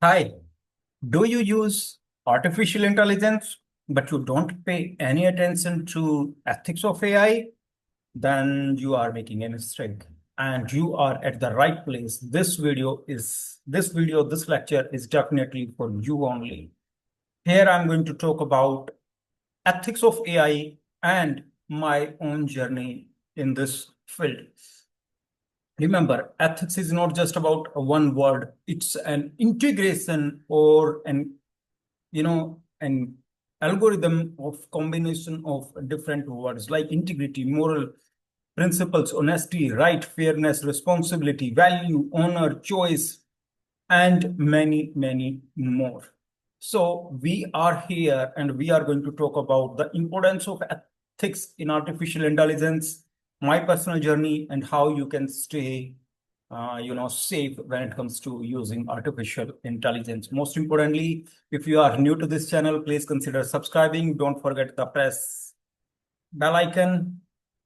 Hi, do you use artificial intelligence, but you don't pay any attention to ethics of AI? Then you are making a mistake and you are at the right place. This lecture is definitely for you only. Here I'm going to talk about ethics of AI and my own journey in this field. Remember, ethics is not just about one word. It's an integration or an algorithm of combination of different words like integrity, moral principles, honesty, right, fairness, responsibility, value, honor, choice, and many, many more. So we are here and we are going to talk about the importance of ethics in artificial intelligence, my personal journey, and how you can stay safe when it comes to using artificial intelligence. Most importantly, if you are new to this channel, please consider subscribing. Don't forget to press bell icon.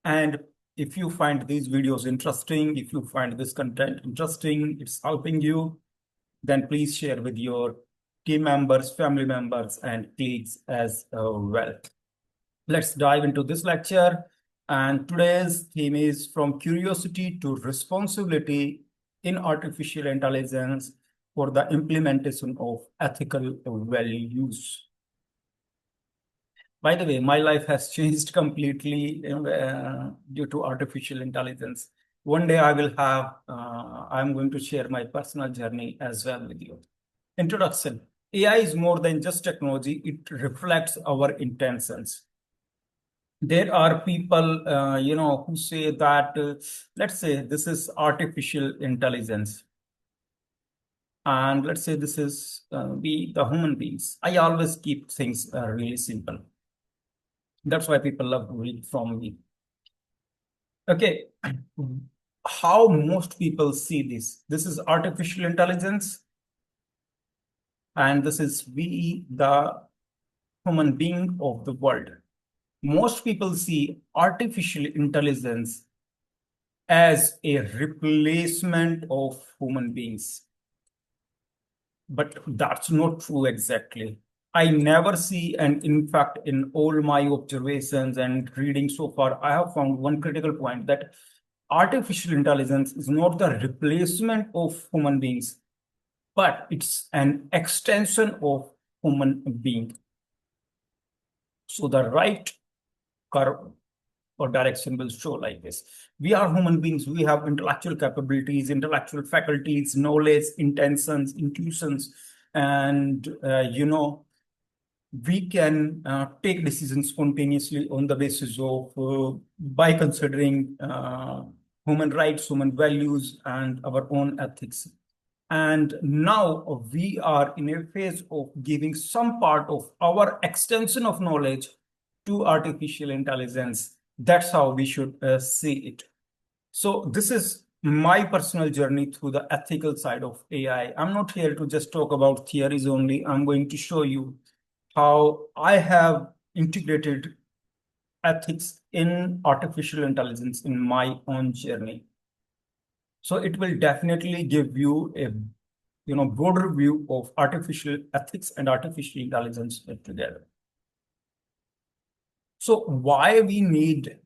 And if you find these videos interesting, if you find this content interesting, it's helping you, then please share with your team members, family members, and colleagues as well. Let's dive into this lecture. And today's theme is from curiosity to responsibility in artificial intelligence for the implementation of ethical values. By the way, my life has changed completely due to artificial intelligence. One day I'm going to share my personal journey as well with you. Introduction. AI is more than just technology. It reflects our intentions. There are people, who say that, let's say this is artificial intelligence. And let's say this is we, the human beings. I always keep things really simple. That's why people love reading from me. Okay. How most people see this. This is artificial intelligence. And this is we, the human being of the world. Most people see artificial intelligence as a replacement of human beings. But that's not true exactly. I never see, and in fact, in all my observations and reading so far, I have found one critical point that artificial intelligence is not the replacement of human beings, but it's an extension of human being. So the right curve or direction will show like this. We are human beings. We have intellectual capabilities, intellectual faculties, knowledge, intentions, intuitions, and we can take decisions spontaneously on the basis of by considering human rights, human values, and our own ethics. And now we are in a phase of giving some part of our extension of knowledge to artificial intelligence. That's how we should see it. So this is my personal journey through the ethical side of AI. I'm not here to just talk about theories only. I'm going to show you how I have integrated ethics in artificial intelligence in my own journey. So it will definitely give you a broader view of artificial ethics and artificial intelligence together. So why we need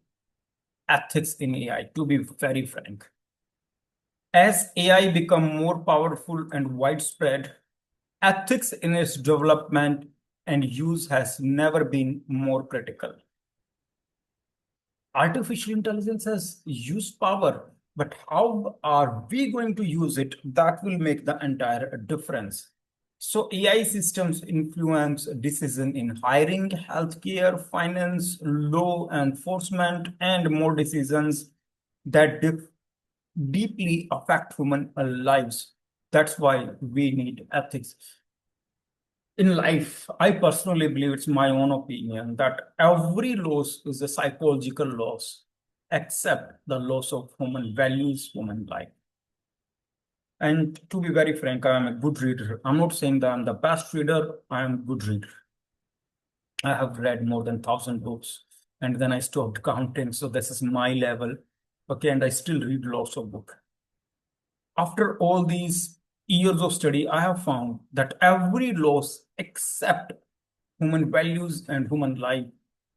ethics in AI, to be very frank. As AI become more powerful and widespread, ethics in its development and use has never been more critical. Artificial intelligence has used power, but how are we going to use it? That will make the entire difference. So AI systems influence decision in hiring, healthcare, finance, law enforcement, and more decisions that deeply affect human lives. That's why we need ethics. In life, I personally believe, it's my own opinion, that every loss is a psychological loss, except the loss of human values, human life. And to be very frank, I am a good reader. I'm not saying that I'm the best reader. I am a good reader. I have read more than 1,000 books, and then I stopped counting. So this is my level. Okay, and I still read lots of books. After all these years of study, I have found that every loss except human values and human life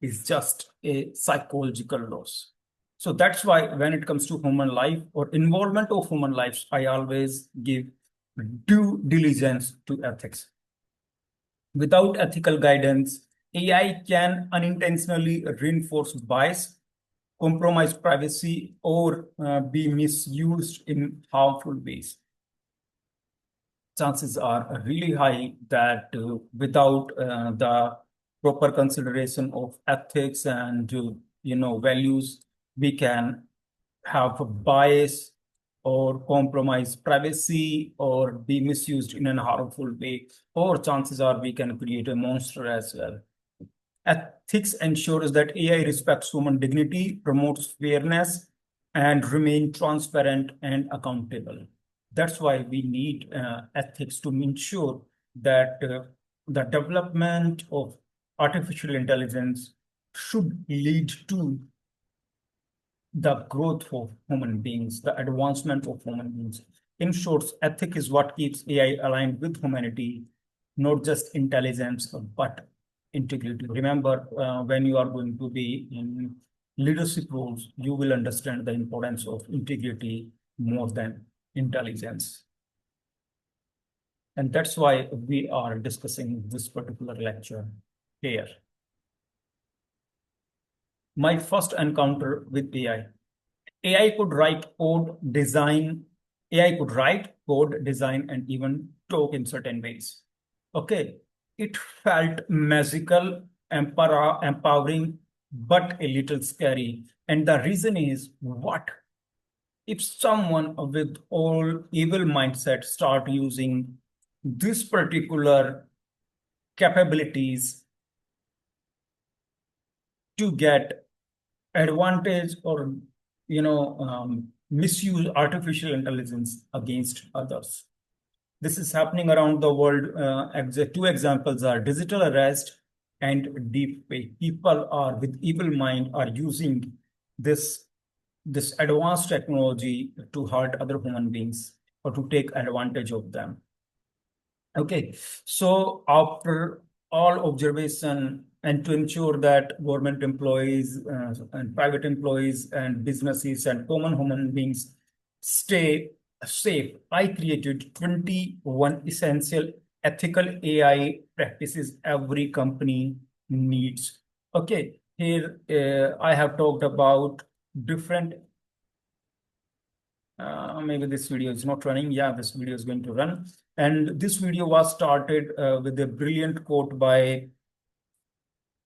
is just a psychological loss. So that's why when it comes to human life or involvement of human lives, I always give due diligence to ethics. Without ethical guidance, AI can unintentionally reinforce bias, compromise privacy, or be misused in harmful ways. Chances are really high that without the proper consideration of ethics and values, we can have a bias or compromise privacy or be misused in a harmful way, or chances are we can create a monster as well. Ethics ensures that AI respects human dignity, promotes fairness, and remain transparent and accountable. That's why we need ethics to ensure that the development of artificial intelligence should lead to the growth of human beings, the advancement of human beings. In short, ethic is what keeps AI aligned with humanity, not just intelligence, but integrity. Remember, when you are going to be in leadership roles, you will understand the importance of integrity more than intelligence. And that's why we are discussing this particular lecture here. My first encounter with AI. AI could write code, design, AI could write code, design, and even talk in certain ways. Okay. It felt magical, empowering, but a little scary. And the reason is what if someone with all evil mindset start using this particular capabilities to get advantage or misuse artificial intelligence against others. This is happening around the world. Two examples are digital arrest and deep fake. People are with evil mind are using this advanced technology to hurt other human beings or to take advantage of them. Okay, so after all observation and to ensure that government employees and private employees and businesses and common human beings stay safe, I created 21 essential ethical AI practices every company needs. Okay, here I have talked about different maybe this video is not running. Yeah, this video is going to run. And this video was started with a brilliant quote by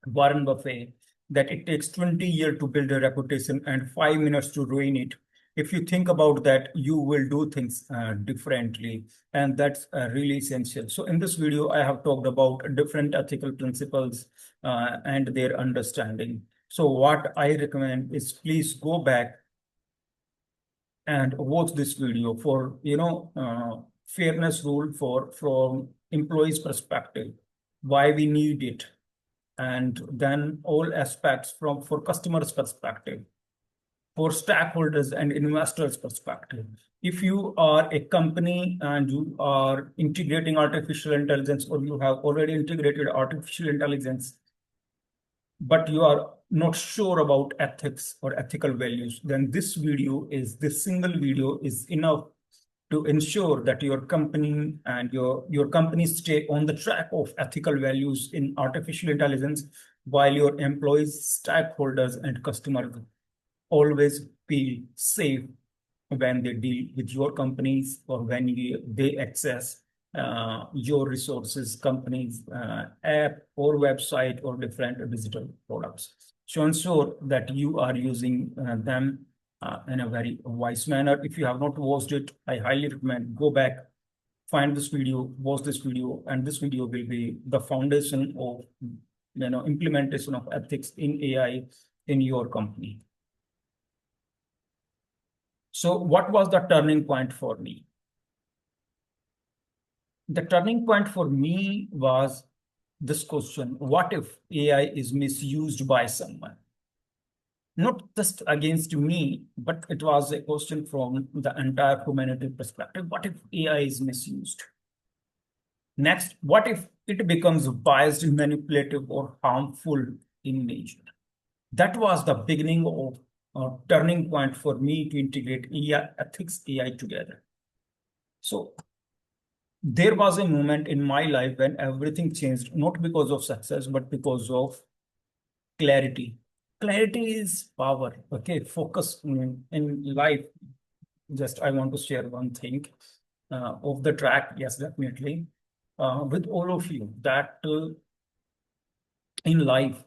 Warren Buffett that it takes 20 years to build a reputation and 5 minutes to ruin it. If you think about that, you will do things differently. And that's really essential. So in this video, I have talked about different ethical principles and their understanding. So what I recommend is please go back and watch this video for fairness rule for from employees perspective, why we need it, and then all aspects from for customers perspective, for stakeholders and investors perspective. If you are a company and you are integrating artificial intelligence or you have already integrated artificial intelligence but you are not sure about ethics or ethical values, then this single video is enough to ensure that your company and your company stay on the track of ethical values in artificial intelligence while your employees, stakeholders, and customers always feel safe when they deal with your companies or when they access your resources, companies, app or website or different digital products. So ensure that you are using them in a very wise manner. If you have not watched it, I highly recommend go back, find this video, watch this video, and this video will be the foundation of implementation of ethics in AI in your company. So what was the turning point for me? The turning point for me was this question: what if AI is misused by someone? not just against me, but it was a question from the entire humanity perspective. What if AI is misused? Next, what if it becomes biased, manipulative, or harmful in nature? That was the beginning of a turning point for me to integrate AI, ethics, AI together. So there was a moment in my life when everything changed, not because of success, but because of clarity. Clarity is power. Okay, focus in life. Just I want to share one thing off the track. Yes, definitely. With all of you, that in life,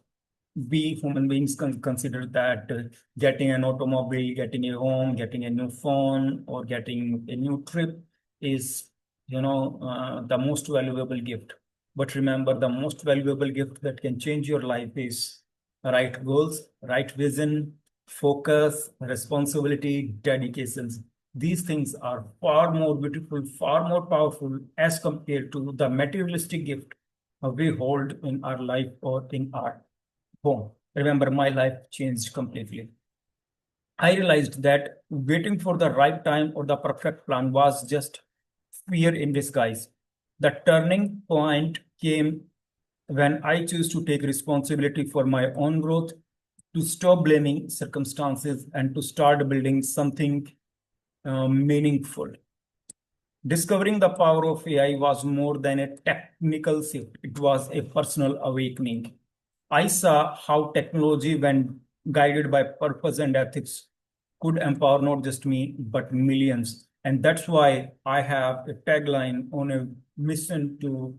we human beings consider that getting an automobile, getting a home, getting a new phone, or getting a new trip is, the most valuable gift. But remember, the most valuable gift that can change your life is right goals, right vision, focus, responsibility, dedications. These things are far more beautiful, far more powerful as compared to the materialistic gift we hold in our life or in our home. Remember, my life changed completely. I realized that waiting for the right time or the perfect plan was just fear in disguise. The turning point came when I chose to take responsibility for my own growth, to stop blaming circumstances, and to start building something meaningful. Discovering the power of AI was more than a technical shift, it was a personal awakening. I saw how technology, when guided by purpose and ethics, could empower not just me, but millions. And that's why I have a tagline on a mission to,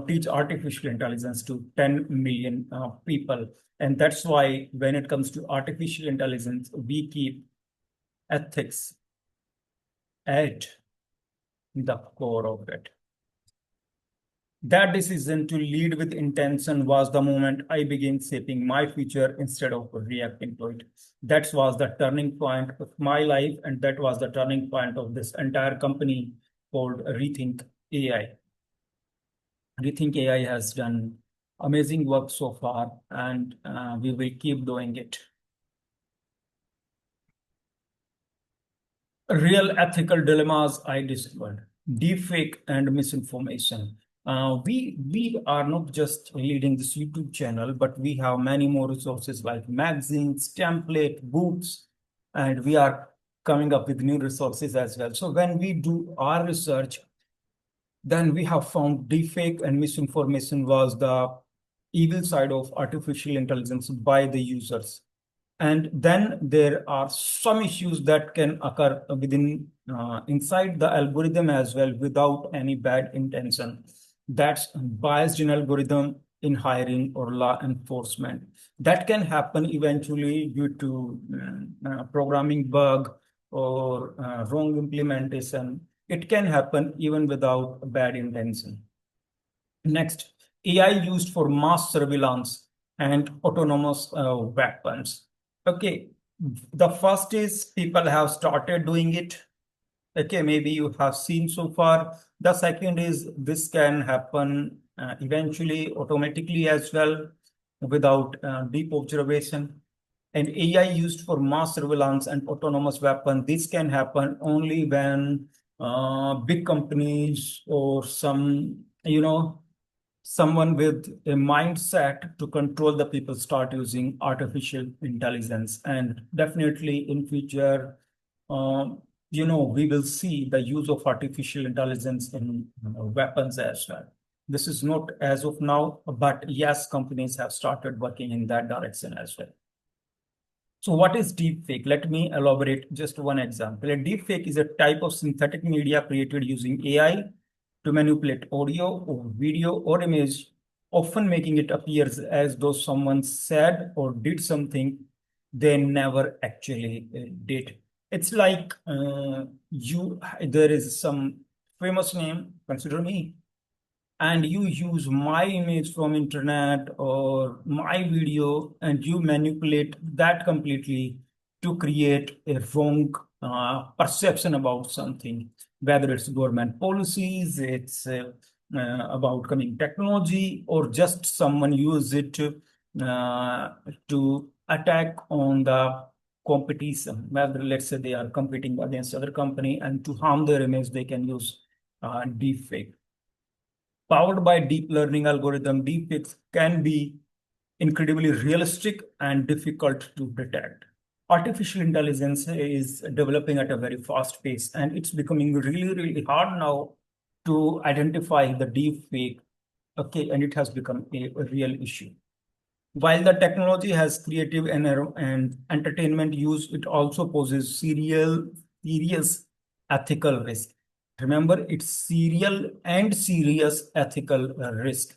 teach artificial intelligence to 10 million people. And that's why when it comes to artificial intelligence, we keep ethics at the core of it. That decision to lead with intention was the moment I began shaping my future instead of reacting to it. That was the turning point of my life, and that was the turning point of this entire company called ReThynk AI. ReThynk AI has done amazing work so far, and we will keep doing it. Real ethical dilemmas I discovered: deepfake and misinformation. We are not just leading this YouTube channel, but we have many more resources like magazines, template, books, and we are coming up with new resources as well. So when we do our research, then we have found deepfake and misinformation was the evil side of artificial intelligence by the users. And then there are some issues that can occur within inside the algorithm as well without any bad intention. That's biased in algorithm in hiring or law enforcement. That can happen eventually due to programming bug or wrong implementation. It can happen even without bad intention. Next, AI used for mass surveillance and autonomous weapons. Okay, the first is people have started doing it. Okay, maybe you have seen so far. The second is this can happen eventually automatically as well without deep observation. And AI used for mass surveillance and autonomous weapon, this can happen only when big companies or someone with a mindset to control the people start using artificial intelligence. And definitely in future, we will see the use of artificial intelligence in weapons as well. This is not as of now, but yes, companies have started working in that direction as well. So what is deepfake? Let me elaborate just one example. A deepfake is a type of synthetic media created using AI to manipulate audio or video or image, often making it appear as though someone said or did something they never actually did. It's like there is some famous name, consider me, and you use my image from internet or my video and you manipulate that completely to create a wrong perception about something, whether it's government policies, it's about coming technology, or just someone use it to attack on the competition, whether let's say they are competing against other company and to harm their image, they can use deepfake. Powered by deep learning algorithm, deepfakes can be incredibly realistic and difficult to detect. Artificial intelligence is developing at a very fast pace, and it's becoming really, really hard now to identify the deep fake. Okay, and it has become a real issue. While the technology has creative and entertainment use, it also poses serious ethical risk. Remember, it's serial and serious ethical risk.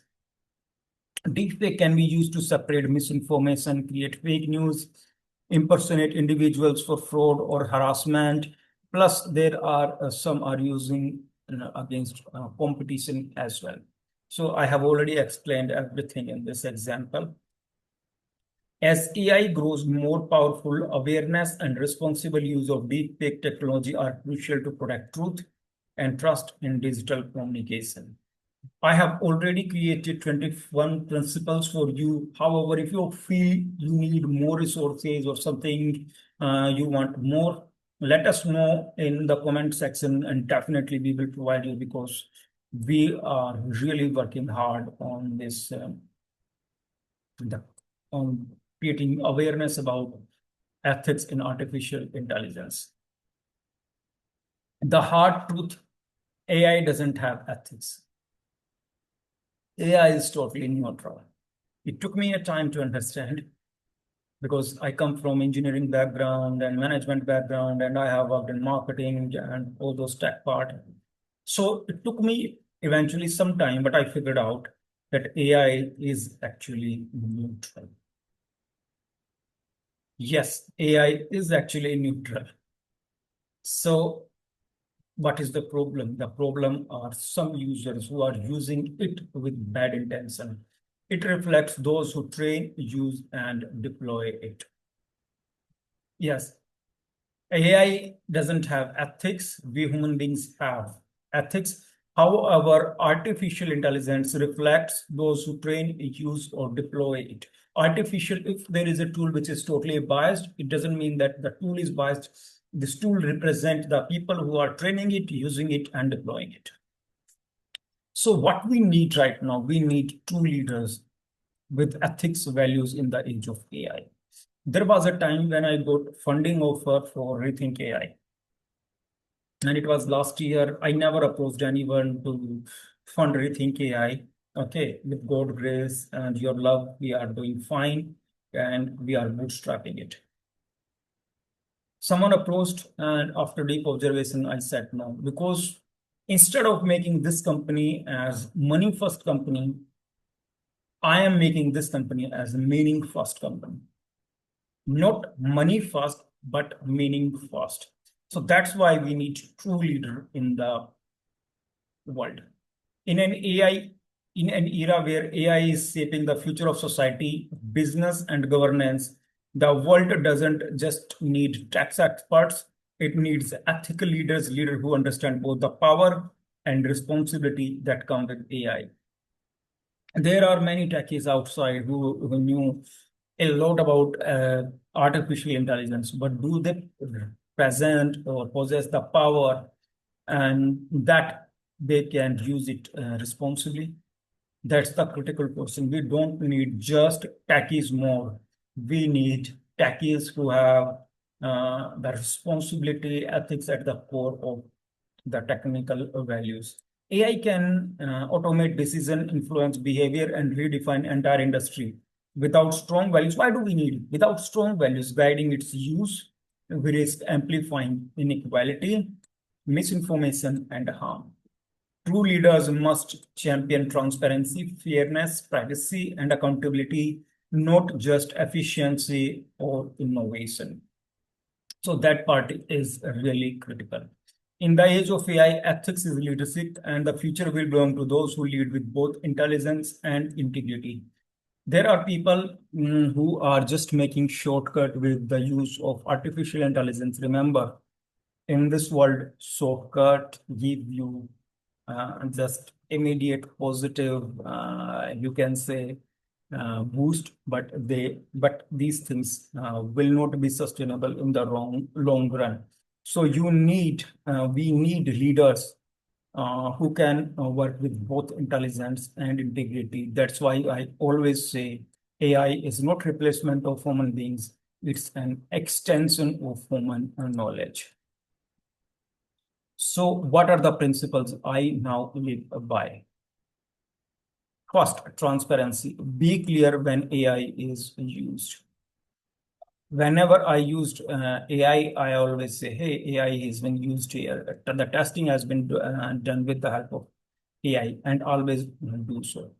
Deepfake can be used to separate misinformation, create fake news, impersonate individuals for fraud or harassment. Plus, there are some are using against competition as well. So I have already explained everything in this example. As AI grows more powerful, awareness and responsible use of deepfake technology are crucial to protect truth and trust in digital communication. I have already created 21 principles for you. However, if you feel you need more resources or something you want more, let us know in the comment section and definitely we will provide you because we are really working hard on this, on creating awareness about ethics in artificial intelligence. The hard truth, AI doesn't have ethics. AI is totally neutral. It took me a time to understand because I come from engineering background and management background, and I have worked in marketing and all those tech part. So it took me eventually some time, but I figured out that AI is actually neutral. Yes, AI is actually neutral. So what is the problem? The problem are some users who are using it with bad intention. It reflects those who train, use, and deploy it. Yes, AI doesn't have ethics. We human beings have ethics. However, artificial intelligence reflects those who train, use, or deploy it. Artificial, if there is a tool which is totally biased, it doesn't mean that the tool is biased. This tool represents the people who are training it, using it, and deploying it. So what we need right now, we need true leaders with ethics values in the age of AI. There was a time when I got funding offer for ReThynk AI. And it was last year. I never approached anyone to fund ReThynk AI. Okay, with God grace and your love, we are doing fine and we are bootstrapping it. Someone approached, and after deep observation, I said no, because instead of making this company as money first company, I am making this company as a meaning first company. Not money first, but meaning first. So that's why we need true leader in the world. In an AI, in an era where AI is shaping the future of society, business, and governance, the world doesn't just need tax experts, it needs ethical leaders, leaders who understand both the power and responsibility that come with AI. There are many techies outside who knew a lot about artificial intelligence, but do they present or possess the power and that they can use it responsibly? That's the critical question. We don't need just techies more. We need techies who have the responsibility, ethics at the core of the technical values. AI can automate decision, influence behavior, and redefine entire industry. Without strong values, why do we need it? Without strong values guiding its use, we risk amplifying inequality, misinformation, and harm. True leaders must champion transparency, fairness, privacy, and accountability, not just efficiency or innovation. So that part is really critical. In the age of AI, ethics is leadership, and the future will belong to those who lead with both intelligence and integrity. There are people who are just making shortcut with the use of artificial intelligence. Remember, in this world, shortcut give you just immediate positive, you can say, boost, but these things will not be sustainable in the long run. So we need leaders who can work with both intelligence and integrity. That's why I always say AI is not replacement of human beings. It's an extension of human knowledge. So what are the principles I now live by? First, transparency. Be clear when AI is used. Whenever I used AI, I always say, hey, AI has been used here. The testing has been done with the help of AI, and always do so.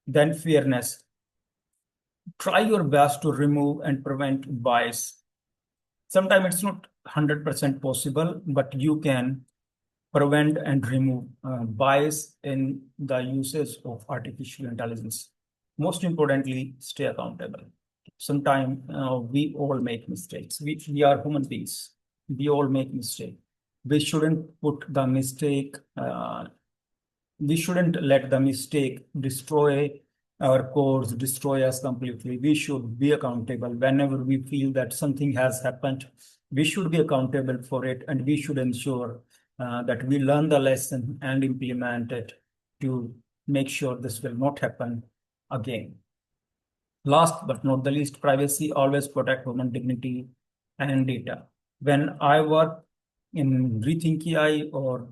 Then fairness. Try your best to remove and prevent bias. Sometimes it's not 100% possible, but you can prevent and remove bias in the usage of artificial intelligence. Most importantly, stay accountable. Sometimes we all make mistakes. We are human beings. We all make mistakes. We shouldn't put the mistake, we shouldn't let the mistake destroy our course, destroy us completely. We should be accountable. Whenever we feel that something has happened, we should be accountable for it, and we should ensure that we learn the lesson and implement it to make sure this will not happen again. Last but not the least, privacy. Always protect human dignity and data. When I work in ReThynk AI or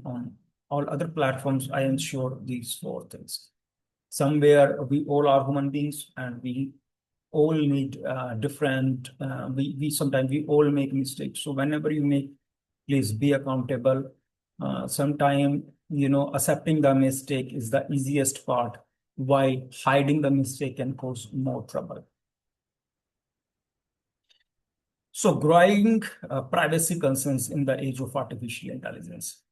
on all other platforms, I ensure these four things. Somewhere we all are human beings, and we all need different, sometimes we all make mistakes. So whenever you make, please be accountable. Sometime, accepting the mistake is the easiest part, while hiding the mistake can cause more trouble. So growing privacy concerns in the age of artificial intelligence.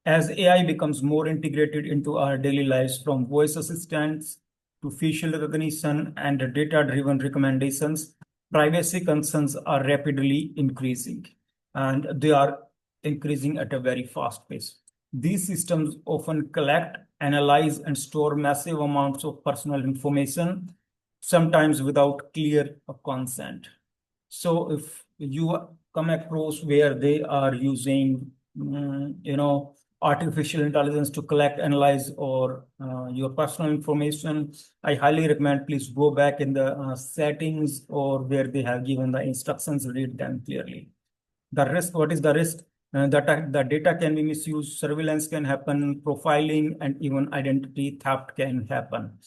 As AI becomes more integrated into our daily lives, from voice assistants to facial recognition and data-driven recommendations, privacy concerns are rapidly increasing, and they are increasing at a very fast pace. These systems often collect, analyze, and store massive amounts of personal information, sometimes without clear consent. So if you come across where they are using, artificial intelligence to collect, analyze, or your personal information, I highly recommend please go back in the settings or where they have given the instructions, read them clearly. The risk, what is the risk? The data can be misused, surveillance can happen, profiling, and even identity theft can happen.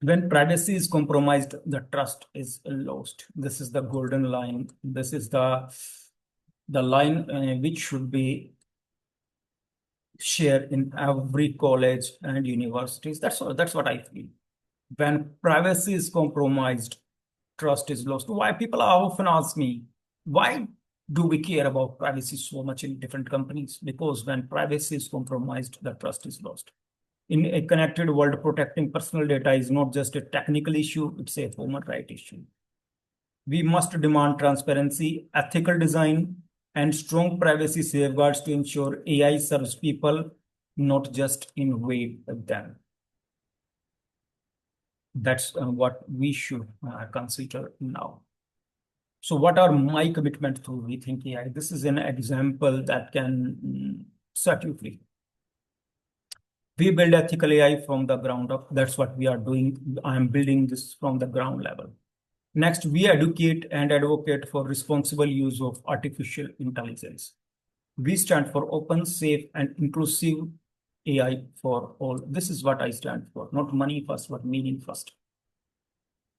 When privacy is compromised, the trust is lost. This is the golden line. This is the line which should be shared in every college and universities. That's what I feel. When privacy is compromised, trust is lost. Why people are often ask me, why do we care about privacy so much in different companies? Because when privacy is compromised, the trust is lost. In a connected world, protecting personal data is not just a technical issue, it's a human right issue. We must demand transparency, ethical design, and strong privacy safeguards to ensure AI serves people, not just invade them. That's what we should consider now. So what are my commitments to ReThynk AI? This is an example that can set you free. We build ethical AI from the ground up. That's what we are doing. I am building this from the ground level. Next, we educate and advocate for responsible use of artificial intelligence. We stand for open, safe, and inclusive AI for all. This is what I stand for, not money first, but meaning first.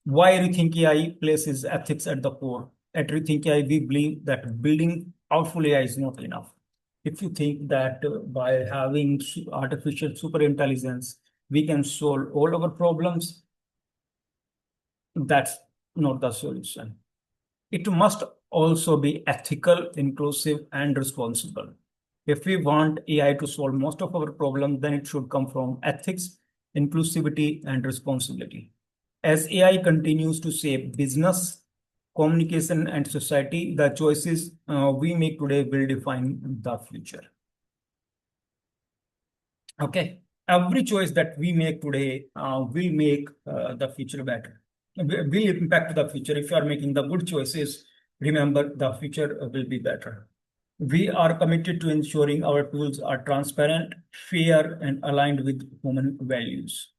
Why ReThynk AI places ethics at the core? At ReThynk AI, we believe that building powerful AI is not enough. If you think that by having artificial super intelligence, we can solve all our problems, that's not the solution. It must also be ethical, inclusive, and responsible. If we want AI to solve most of our problems, then it should come from ethics, inclusivity, and responsibility. As AI continues to shape business, communication, and society, the choices we make today will define the future. Okay. Every choice that we make today will make the future better, will impact the future. If you are making the good choices, remember the future will be better. We are committed to ensuring our tools are transparent, fair, and aligned with human values.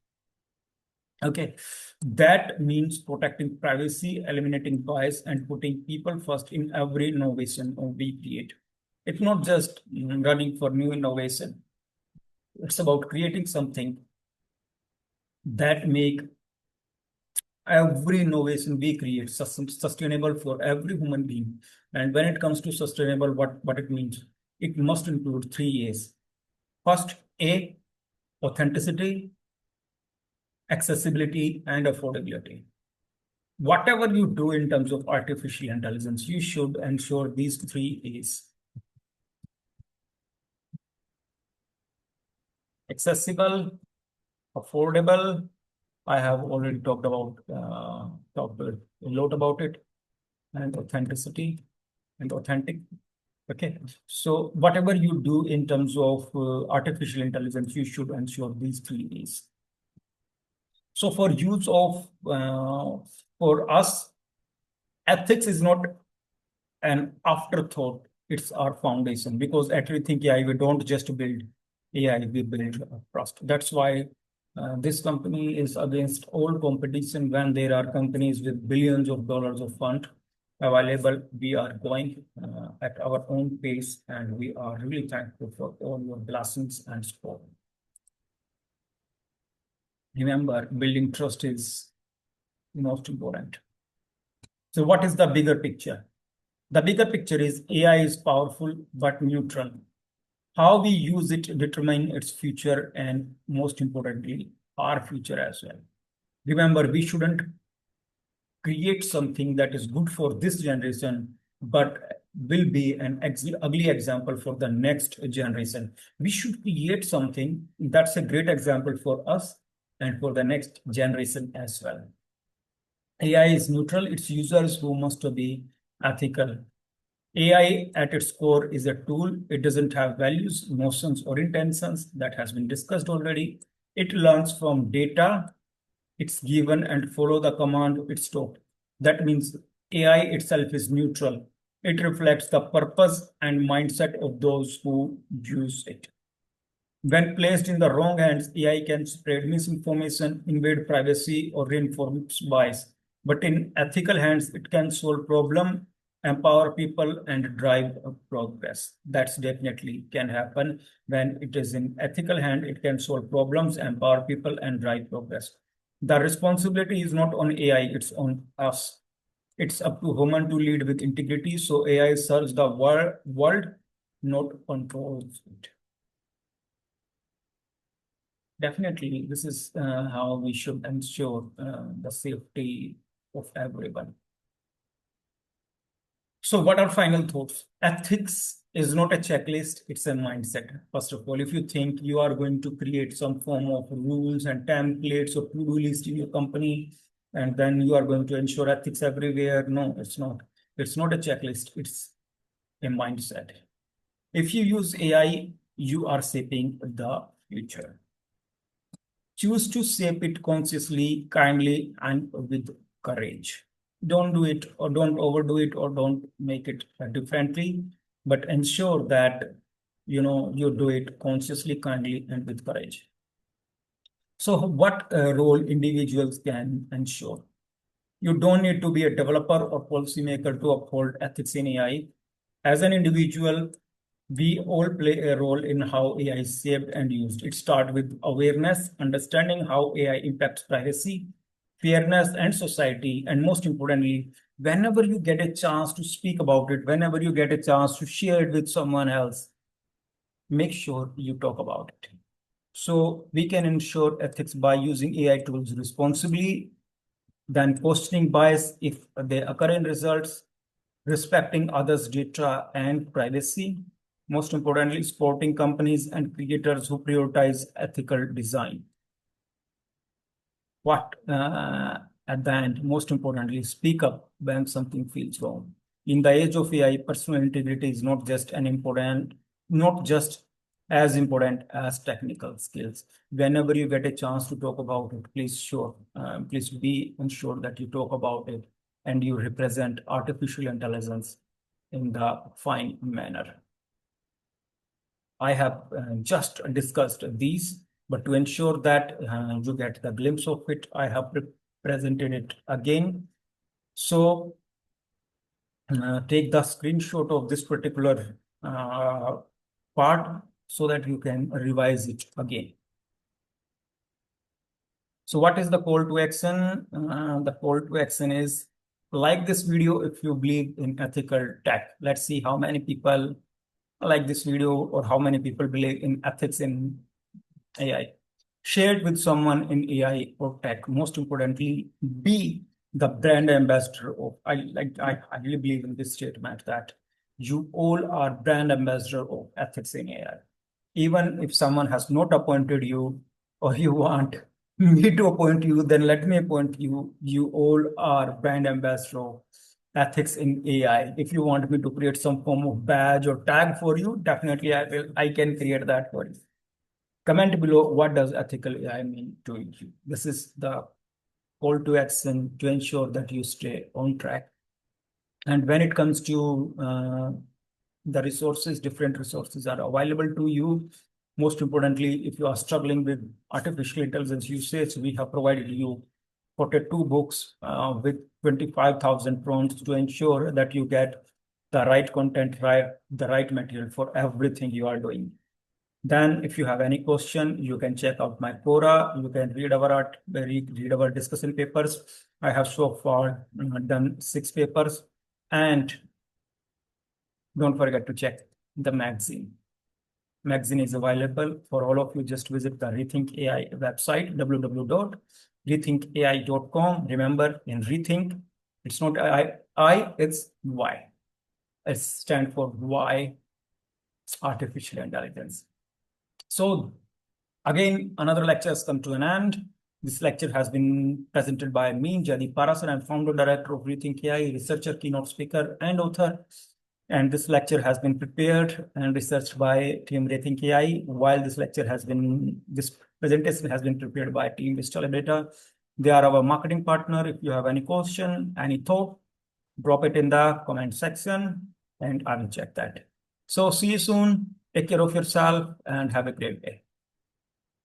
Okay, that means protecting privacy, eliminating bias, and putting people first in every innovation we create. It's not just running for new innovation. It's about creating something that make every innovation we create sustainable for every human being. And when it comes to sustainable, what it means, it must include three A's. First, A, authenticity, accessibility, and affordability. Whatever you do in terms of artificial intelligence, you should ensure these three A's. Accessible, affordable. I have already talked a lot about it, and authenticity and authentic. Okay, so whatever you do in terms of artificial intelligence, you should ensure these three A's. So for use of for us, ethics is not an afterthought; it's our foundation. Because at ReThynk AI, we don't just build AI, we build trust. That's why this company is against all competition. When there are companies with billions of dollars of fund available, we are going at our own pace, and we are really thankful for all your blessings and support. Remember, building trust is most important. So what is the bigger picture? The bigger picture is AI is powerful but neutral. How we use it determine its future, and most importantly, our future as well. Remember, we shouldn't create something that is good for this generation, but will be an ugly example for the next generation. We should create something that's a great example for us and for the next generation as well. AI is neutral. It's users who must be ethical. AI at its core is a tool. It doesn't have values, emotions, or intentions. That has been discussed already. It learns from data it's given and follow the command it's taught. That means AI itself is neutral. It reflects the purpose and mindset of those who use it. When placed in the wrong hands, AI can spread misinformation, invade privacy, or reinforce bias. But in ethical hands, it can solve problem, empower people, and drive progress. That's definitely can happen when it is in ethical hand. It can solve problems, empower people, and drive progress. The responsibility is not on AI; it's on us. It's up to human to lead with integrity. So AI serves the world, not controls it. Definitely, this is how we should ensure the safety of everyone. So what are final thoughts? Ethics is not a checklist, it's a mindset. First of all, if you think you are going to create some form of rules and templates or to-do list in your company, and then you are going to ensure ethics everywhere, no, it's not. It's not a checklist, it's a mindset. If you use AI, you are shaping the future. Choose to shape it consciously, kindly, and with courage. Don't do it or don't overdo it or don't make it differently, but ensure that you do it consciously, kindly, and with courage. So what role individuals can ensure? You don't need to be a developer or policymaker to uphold ethics in AI. As an individual, we all play a role in how AI is shaped and used. It starts with awareness, understanding how AI impacts privacy, fairness, and society. And most importantly, whenever you get a chance to speak about it, whenever you get a chance to share it with someone else, make sure you talk about it. So we can ensure ethics by using AI tools responsibly, then questioning bias if they occur in results, respecting others' data and privacy. Most importantly, supporting companies and creators who prioritize ethical design. What at the end, most importantly, speak up when something feels wrong. In the age of AI, personal integrity is not just as important as technical skills. Whenever you get a chance to talk about it, please be ensured that you talk about it and you represent artificial intelligence in the fine manner. I have just discussed these, but to ensure that you get the glimpse of it, I have presented it again. So take the screenshot of this particular part so that you can revise it again. So what is the call to action? The call to action is like this video if you believe in ethical tech. Let's see how many people like this video or how many people believe in ethics in AI. Share it with someone in AI or tech. Most importantly, be the brand ambassador of. I really believe in this statement that you all are brand ambassador of ethics in AI. Even if someone has not appointed you or you want me to appoint you, then let me appoint you. You all are brand ambassador of ethics in AI. If you want me to create some form of badge or tag for you, definitely I will. I can create that for you. Comment below what does ethical AI mean to you. This is the call to action to ensure that you stay on track. And when it comes to the resources, different resources are available to you. Most importantly, if you are struggling with artificial intelligence usage, we have provided you 42 books with 25,000 prompts to ensure that you get the right content, the right material for everything you are doing. Then, if you have any question, you can check out my Quora. You can read our discussion papers. I have so far done 6 papers, and don't forget to check the magazine. Magazine is available for all of you. Just visit the ReThynk AI website, www.rethinkai.com. Remember, in ReThynk, it's not I, it's Y. It stands for Y, artificial intelligence. So again, another lecture has come to an end. This lecture has been presented by me, Jaideep Parashar. I'm founder director of ReThynk AI, researcher, keynote speaker, and author. And this lecture has been prepared and researched by team ReThynk AI, while this presentation has been prepared by team Digital Data. They are our marketing partner. If you have any question, any thought, drop it in the comment section and I will check that. So see you soon. Take care of yourself and have a great day.